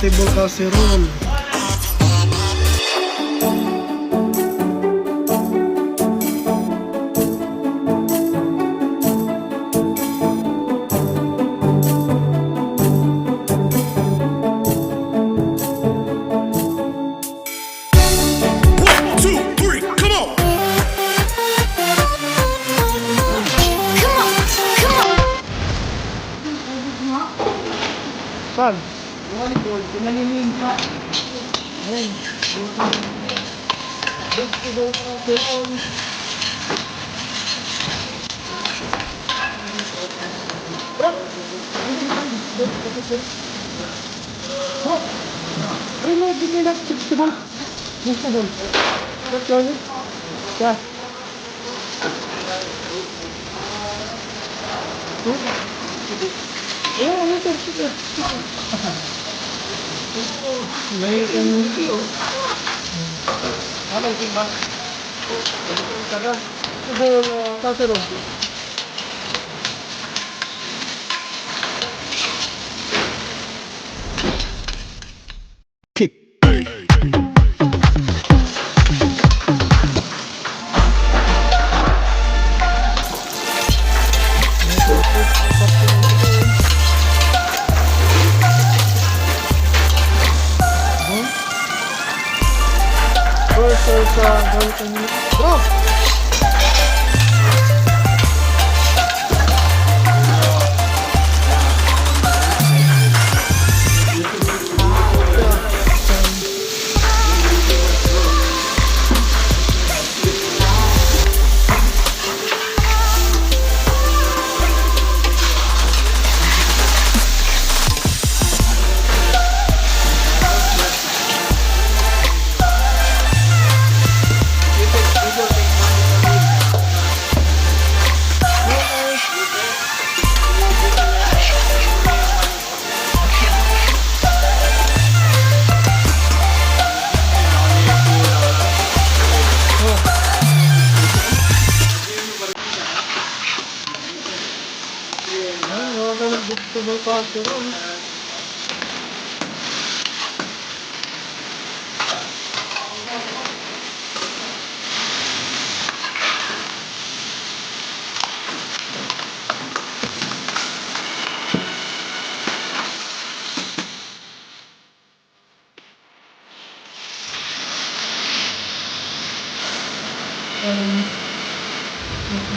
vegetable casserole. Saan? Pinalilig pa. Ayun. Vegetable casserole. Ay, no, di nila vegetable. Vegetable. That's all. Yeah. Ayan, ano ito? May ito. Ano ito ba? Saka, ito kasero. Versus bro! Vegetable casserole.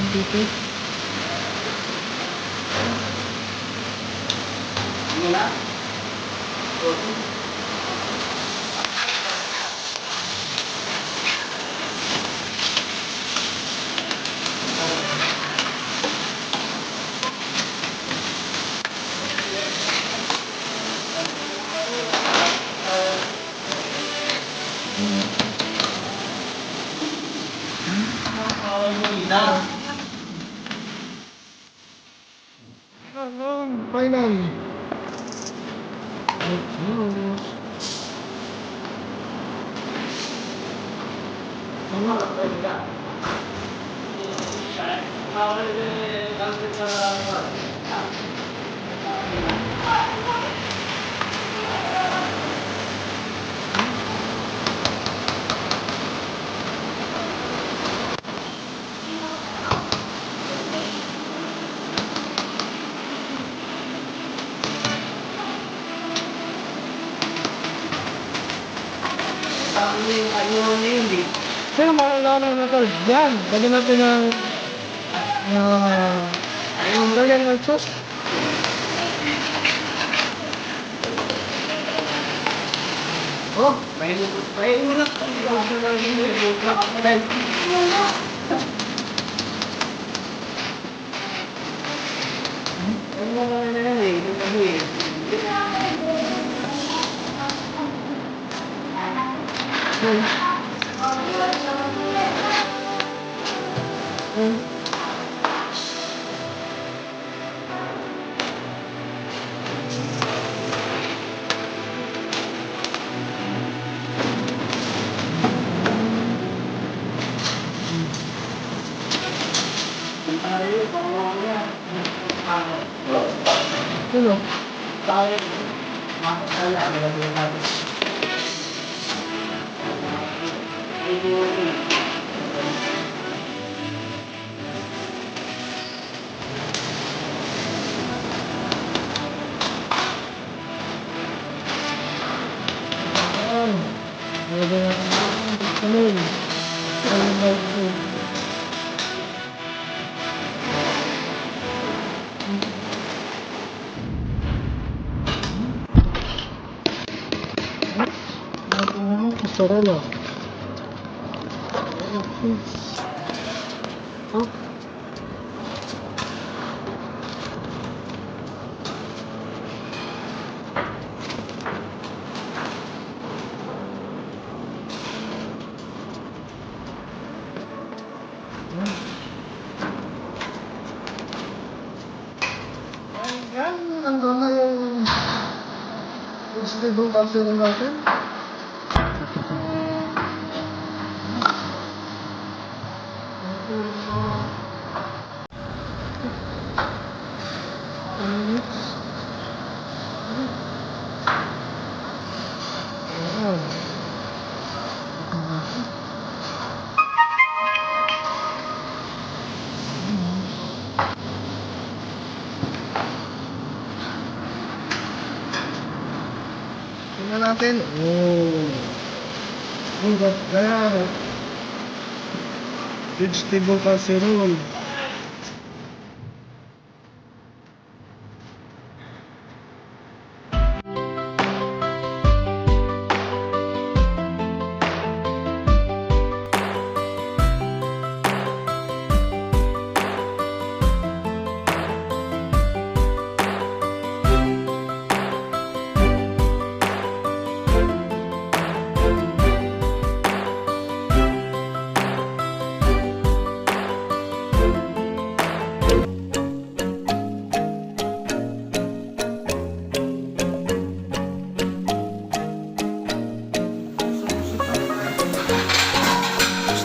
Dito. Wala. Finally. Pero malalaman na tol. Yan. Lagyan natin ng lagyan ng sauce. Oh, may urat. Ano? Wala, nilagyan natin. Ayan. Nilagyan natin. Kanil. Kanil na ito. Sarap. Oh. Ayan, andun na yung vegetable casserole natin. Tingnan natin. Oh. Ugat na. Vegetable casserole.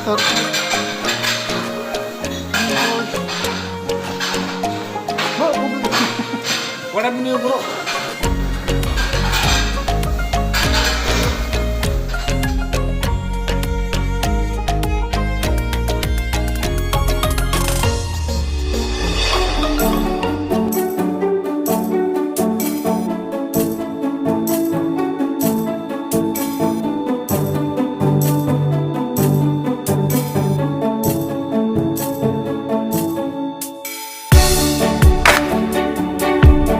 Start. Bro, wala mo niyo bro.